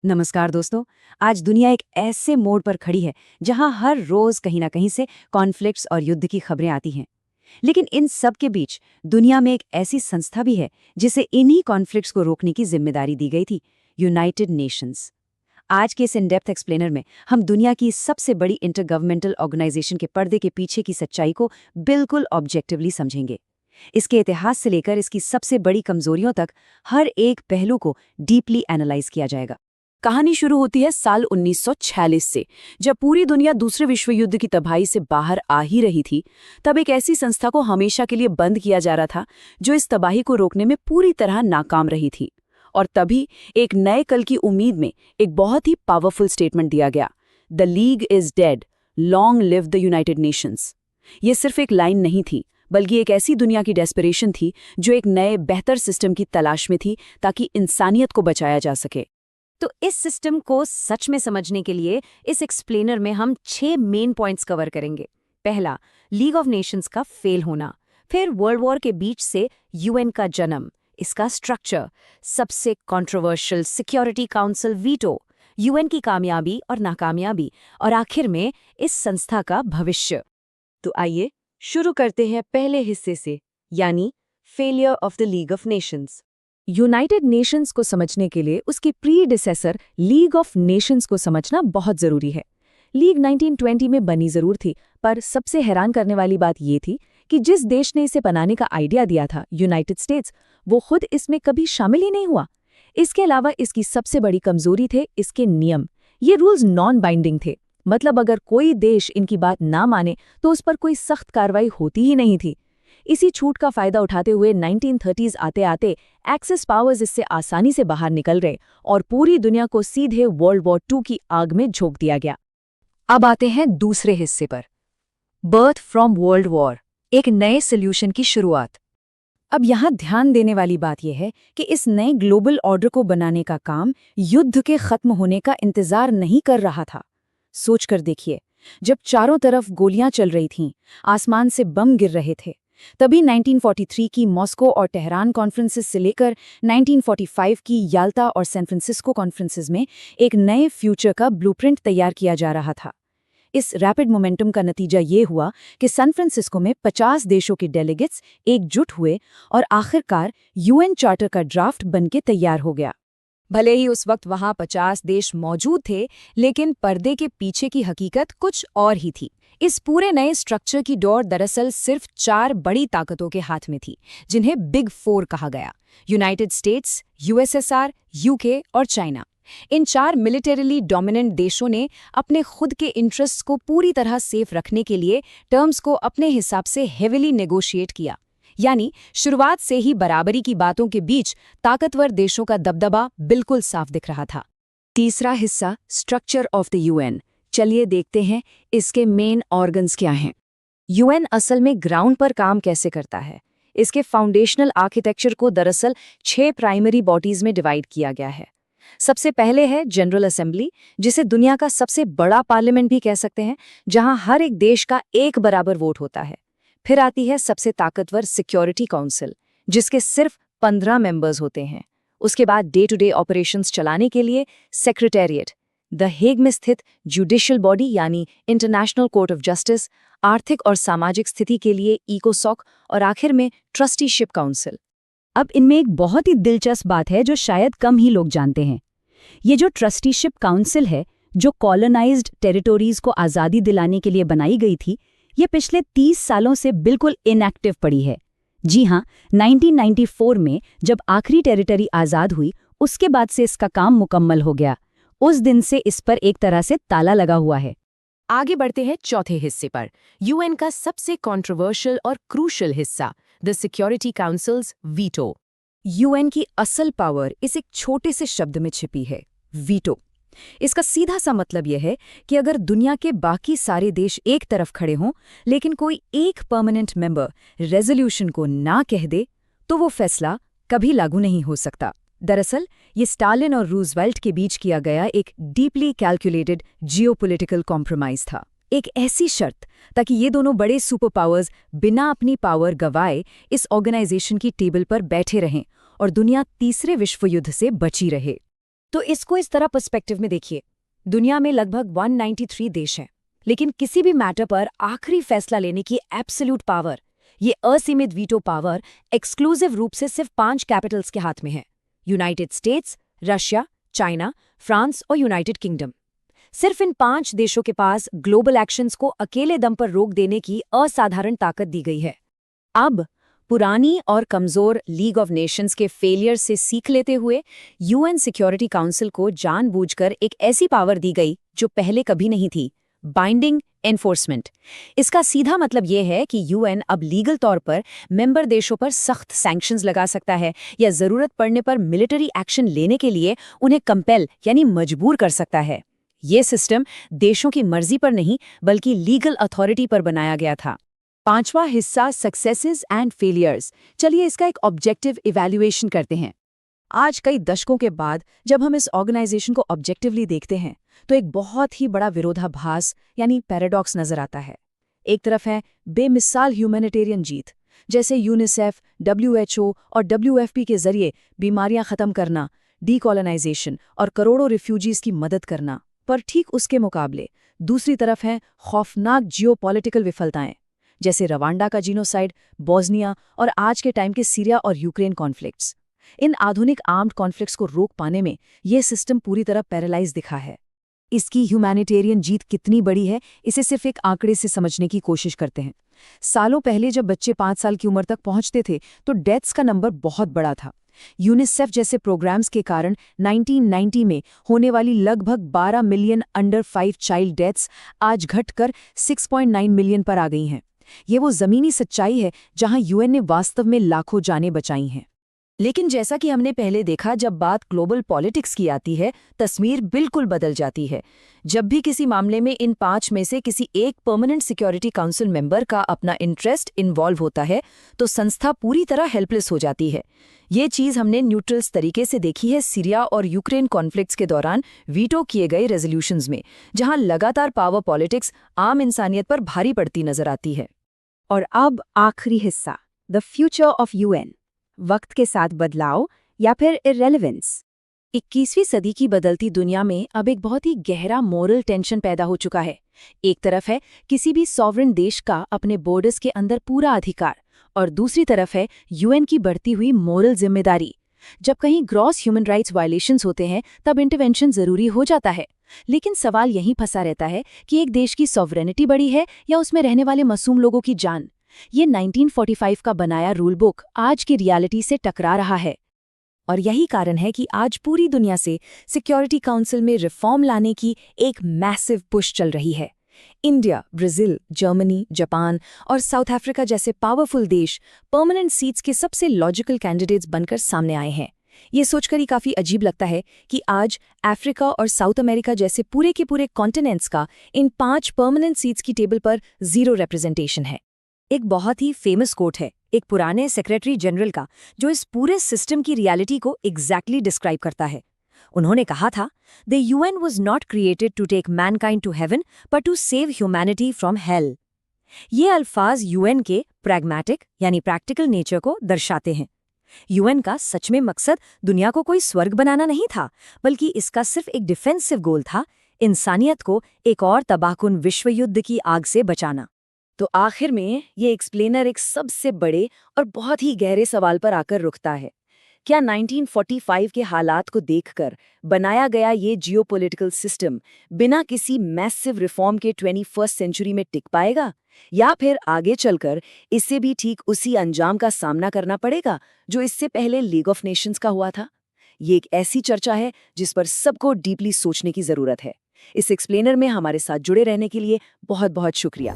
नमस्कार दोस्तों। आज दुनिया एक ऐसे मोड़ पर खड़ी है जहां हर रोज कहीं ना कहीं से कॉन्फ्लिक्ट्स और युद्ध की खबरें आती हैं। लेकिन इन सब के बीच दुनिया में एक ऐसी संस्था भी है जिसे इन्हीं कॉन्फ्लिक्ट्स को रोकने की जिम्मेदारी दी गई थी, यूनाइटेड नेशंस। आज के इस इन डेप्थ एक्सप्लेनर में हम दुनिया की सबसे बड़ी इंटरगवर्नमेंटल ऑर्गेनाइजेशन के पर्दे के पीछे की सच्चाई को बिल्कुल ऑब्जेक्टिवली समझेंगे। इसके इतिहास से लेकर इसकी सबसे बड़ी कमजोरियों तक हर एक पहलू को डीपली एनालाइज किया जाएगा। कहानी शुरू होती है साल 1946 से, जब पूरी दुनिया दूसरे विश्व युद्ध की तबाही से बाहर आ ही रही थी। तब एक ऐसी संस्था को हमेशा के लिए बंद किया जा रहा था जो इस तबाही को रोकने में पूरी तरह नाकाम रही थी। और तभी एक नए कल की उम्मीद में एक बहुत ही पावरफुल स्टेटमेंट दिया गया, the league is dead, long live the United Nations. ये सिर्फ एक लाइन नहीं थी, बल्कि एक ऐसी दुनिया की डेस्परेशन थी जो एक नए बेहतर सिस्टम की तलाश में थी ताकि इंसानियत को बचाया जा सके। तो इस सिस्टम को सच में समझने के लिए इस एक्सप्लेनर में हम 6 मेन पॉइंट्स कवर करेंगे। पहला, लीग ऑफ नेशंस का फेल होना। फिर वर्ल्ड वॉर के बीच से यूएन का जन्म, इसका स्ट्रक्चर, सबसे controversial security council veto, UN की कामयाबी और नाकामयाबी, और आखिर में इस संस्था का भविष्य। तो आइए शुरू करते हैं पहले हिस्से से, यानी failure of the league of Nations. United Nations को समझने के लिए उसकी प्रीडिसेसर लीग ऑफ नेशंस को समझना बहुत जरूरी है। लीग 1920 में बनी जरूर थी, पर सबसे हैरान करने वाली बात ये थी कि जिस देश ने इसे बनाने का आइडिया दिया था, यूनाइटेड स्टेट्स, वो खुद इसमें कभी शामिल ही नहीं हुआ। इसके अलावा इसकी सबसे बड़ी कमजोरी थे इसके नियम। ये रूल्स नॉन बाइंडिंग थे, मतलब अगर कोई देश इनकी बात ना माने तो उस पर कोई सख्त कार्रवाई होती ही नहीं थी। इसी छूट का फायदा उठाते हुए 1930s आते आते एक्सिस पावर्स इससे आसानी से बाहर निकल रहे और पूरी दुनिया को सीधे वर्ल्ड वॉर 2 की आग में झोंक दिया गया। अब आते हैं दूसरे हिस्से पर, बर्थ फ्रॉम वर्ल्ड वॉर, एक नए सोल्यूशन की शुरुआत। अब यहाँ ध्यान देने वाली बात यह है कि इस नए ग्लोबल ऑर्डर को बनाने का काम युद्ध के खत्म होने का इंतजार नहीं कर रहा था। सोचकर देखिए, जब चारों तरफ गोलियां चल रही थीं, आसमान से बम गिर रहे थे, तभी 1943 की मॉस्को और तेहरान कॉन्फ्रेंसेस से लेकर 1945 की याल्टा और सैन फ्रांसिस्को कॉन्फ्रेंसेस में एक नए फ्यूचर का ब्लूप्रिंट तैयार किया जा रहा था। इस रैपिड मोमेंटम का नतीजा ये हुआ कि सैन फ्रांसिस्को में 50 देशों के डेलीगेट्स एकजुट हुए और आखिरकार यूएन चार्टर का ड्राफ्ट बनके तैयार हो गया। भले ही उस वक्त वहां 50 देश मौजूद थे, लेकिन पर्दे के पीछे की हकीकत कुछ और ही थी। इस पूरे नए स्ट्रक्चर की डोर दरअसल सिर्फ 4 बड़ी ताकतों के हाथ में थी, जिन्हें बिग 4 कहा गया: यूनाइटेड स्टेट्स, यूएसएसआर, यूके और चाइना। इन 4 मिलिटरीली डोमिनेंट देशों ने अपने खुद के इंटरेस्ट्स को पूरी तरह सेफ रखने के लिए टर्म्स को अपने हिसाब से हेविली नेगोशिएट किया। यानी शुरुआत से ही बराबरी की बातों के बीच ताकतवर देशों का दबदबा बिल्कुल साफ दिख रहा था। तीसरा हिस्सा, स्ट्रक्चर ऑफ द यूएन। चलिए देखते हैं इसके मेन ऑर्गन्स क्या हैं। यूएन असल में ग्राउंड पर काम कैसे करता है। इसके फाउंडेशनल आर्किटेक्चर को दरअसल 6 प्राइमरी बॉडीज में डिवाइड किया गया है। सबसे पहले है जनरल असेंबली, जिसे दुनिया का सबसे बड़ा पार्लियामेंट भी कह सकते हैं, जहां हर एक देश का एक बराबर वोट होता है। फिर आती है सबसे ताकतवर सिक्योरिटी काउंसिल, जिसके सिर्फ 15 मेंबर्स होते हैं। उसके बाद डे टू डे ऑपरेशंस चलाने के लिए सेक्रेटेरिएट, द हेग में स्थित जुडिशियल बॉडी यानी इंटरनेशनल कोर्ट ऑफ जस्टिस, आर्थिक और सामाजिक स्थिति के लिए इकोसॉक, और आखिर में ट्रस्टीशिप काउंसिल। अब इनमें एक बहुत ही दिलचस्प बात है जो शायद कम ही लोग जानते हैं। ये जो ट्रस्टीशिप काउंसिल है, जो कॉलोनाइज्ड टेरिटोरीज को आज़ादी दिलाने के लिए बनाई गई थी, ये पिछले 30 सालों से बिल्कुल इनएक्टिव पड़ी है। जी हाँ, 1994 में जब आखिरी टेरिटरी आज़ाद हुई, उसके बाद से इसका काम मुकम्मल हो गया। उस दिन से इस पर एक तरह से ताला लगा हुआ है। आगे बढ़ते हैं चौथे हिस्से पर, यूएन का सबसे कंट्रोवर्शियल और क्रूशियल हिस्सा, the security councils veto. UN की असल पावर इस एक छोटे से शब्द में छिपी है, वीटो। इसका सीधा सा मतलब यह है कि अगर दुनिया के बाकी सारे देश एक तरफ खड़े हों, लेकिन कोई एक परमानेंट मेंबर रेजोल्यूशन को ना कह दे, तो वो फैसला कभी लागू नहीं हो सकता। दरअसल ये स्टालिन और रूजवेल्ट के बीच किया गया एक डीपली कैलकुलेटेड जियोपॉलिटिकल कॉम्प्रोमाइज था। एक ऐसी शर्त ताकि ये दोनों बड़े सुपर पावर्स बिना अपनी पावर गवाए इस ऑर्गेनाइजेशन की टेबल पर बैठे रहें और दुनिया तीसरे विश्व युद्ध से बची रहे। तो इसको इस तरह पर्सपेक्टिव में देखिए, दुनिया में लगभग 193 देश हैं, लेकिन किसी भी मैटर पर आखिरी फैसला लेने की एब्सोल्यूट पावर, ये असीमित वीटो पावर एक्सक्लूसिव रूप से सिर्फ 5 कैपिटल्स के हाथ में है: United states, Russia, China, France और यूनाइटेड किंगडम। सिर्फ इन 5 देशों के पास ग्लोबल एक्शंस को अकेले दम पर रोक देने की असाधारण ताकत दी गई है। अब पुरानी और कमजोर लीग ऑफ नेशंस के फेलियर से सीख लेते हुए यूएन सिक्योरिटी काउंसिल को जानबूझकर एक ऐसी पावर दी गई जो पहले कभी नहीं थी: बाइंडिंग एनफोर्समेंट। इसका सीधा मतलब यह है कि यूएन अब लीगल तौर पर मेंबर देशों पर सख्त सैंक्शंस लगा सकता है या जरूरत पड़ने पर मिलिट्री एक्शन लेने के लिए उन्हें कंपेल यानी मजबूर कर सकता है। ये सिस्टम देशों की मर्जी पर नहीं बल्कि लीगल अथॉरिटी पर बनाया गया था। 5वां हिस्सा, सक्सेसेस एंड फेलियर्स। चलिए इसका एक ऑब्जेक्टिव इवैल्यूएशन करते हैं। आज कई दशकों के बाद जब हम इस ऑर्गेनाइजेशन को ऑब्जेक्टिवली देखते हैं तो एक बहुत ही बड़ा विरोधाभास यानी पैराडॉक्स नजर आता है। एक तरफ है बेमिसाल ह्यूमैनिटेरियन जीत, जैसे यूनिसेफ, WHO और WFP के जरिए बीमारियां खत्म करना, डीकॉलोनाइजेशन और करोड़ों रिफ्यूजीज की मदद करना। पर ठीक उसके मुकाबले दूसरी तरफ हैं खौफनाक जियोपॉलिटिकल विफलताएं, जैसे रवांडा का जीनोसाइड, बोस्निया और आज के टाइम के सीरिया और यूक्रेन कॉन्फ्लिक्ट्स। इन आधुनिक आर्म्ड कॉन्फ्लिक्ट्स को रोक पाने में यह सिस्टम पूरी तरह पैरालाइज दिखा है। इसकी ह्यूमैनिटेरियन जीत कितनी बड़ी है, इसे सिर्फ एक आंकड़े से समझने की कोशिश करते हैं। सालों पहले जब बच्चे 5 साल की उम्र तक पहुंचते थे तो डेथ्स का नंबर बहुत बड़ा था। यूनिसेफ जैसे प्रोग्राम्स के कारण 1990 में होने वाली लगभग 12 मिलियन अंडर 5 चाइल्ड डेथ्स आज घटकर 6.9 मिलियन पर आ गई हैं। ये वो ज़मीनी सच्चाई है जहां यूएन ने वास्तव में लाखों जानें बचाई हैं। लेकिन जैसा कि हमने पहले देखा, जब बात ग्लोबल पॉलिटिक्स की आती है, तस्वीर बिल्कुल बदल जाती है। जब भी किसी मामले में इन 5 में से किसी एक परमानेंट सिक्योरिटी काउंसिल मेंबर का अपना इंटरेस्ट इन्वॉल्व होता है तो संस्था पूरी तरह हेल्पलेस हो जाती है। ये चीज़ हमने न्यूट्रल्स तरीके से देखी है सीरिया और यूक्रेन कॉन्फ्लिक्ट्स के दौरान वीटो किए गए रेजोल्यूशंस में, जहां लगातार पावर पॉलिटिक्स आम इंसानियत पर भारी पड़ती नजर आती है। और अब आखिरी हिस्सा, द फ्यूचर ऑफ यूएन। वक्त के साथ बदलाव या फिर इररेलेवेंस। 21वीं सदी की बदलती दुनिया में अब एक बहुत ही गहरा मोरल टेंशन पैदा हो चुका है। एक तरफ है किसी भी सॉवरेन देश का अपने बॉर्डर्स के अंदर पूरा अधिकार, और दूसरी तरफ है यूएन की बढ़ती हुई मोरल जिम्मेदारी। जब कहीं ग्रॉस ह्यूमन राइट्स वायलेशंस होते हैं तब इंटरवेंशन जरूरी हो जाता है। लेकिन सवाल यहीं फंसा रहता है कि एक देश की सॉवरेनिटी बड़ी है या उसमें रहने वाले मासूम लोगों की जान। ये 1945 का बनाया रूल बुक आज की रियलिटी से टकरा रहा है। और यही कारण है कि आज पूरी दुनिया से सिक्योरिटी काउंसिल में रिफॉर्म लाने की एक मैसिव पुश चल रही है। इंडिया, ब्राजील, जर्मनी, जापान और साउथ अफ्रीका जैसे पावरफुल देश परमानेंट सीट्स के सबसे लॉजिकल कैंडिडेट्स बनकर सामने आए हैं। ये सोचकर ही काफी अजीब लगता है कि आज अफ्रीका और साउथ अमेरिका जैसे पूरे के पूरे कॉन्टिनेंट्स का इन 5 परमानेंट सीट्स की टेबल पर 0 रिप्रेजेंटेशन है। एक बहुत ही फेमस कोट है एक पुराने सेक्रेटरी जनरल का, जो इस पूरे सिस्टम की रियलिटी को एग्जैक्टली डिस्क्राइब करता है। उन्होंने कहा था, the UN was not created to take mankind to heaven but to save humanity from hell. ये अल्फाज यूएन के प्रैग्मैटिक यानी प्रैक्टिकल नेचर को दर्शाते हैं। यूएन का सच में मकसद दुनिया को कोई स्वर्ग बनाना नहीं था, बल्कि इसका सिर्फ एक डिफेंसिव गोल था, इंसानियत को एक और तबाहकुन विश्व युद्ध की आग से बचाना। तो आखिर में ये एक्सप्लेनर एक सबसे बड़े और बहुत ही गहरे सवाल पर आकर रुकता है। क्या 1945 के हालात को देखकर बनाया गया ये जियोपॉलिटिकल सिस्टम बिना किसी मैसिव रिफॉर्म के 21st सेंचुरी में टिक पाएगा, या फिर आगे चलकर इससे भी ठीक उसी अंजाम का सामना करना पड़ेगा जो इससे पहले लीग ऑफ नेशंस का हुआ था? ये एक ऐसी चर्चा है जिस पर सबको डीपली सोचने की जरूरत है। इस एक्सप्लेनर में हमारे साथ जुड़े रहने के लिए बहुत बहुत शुक्रिया।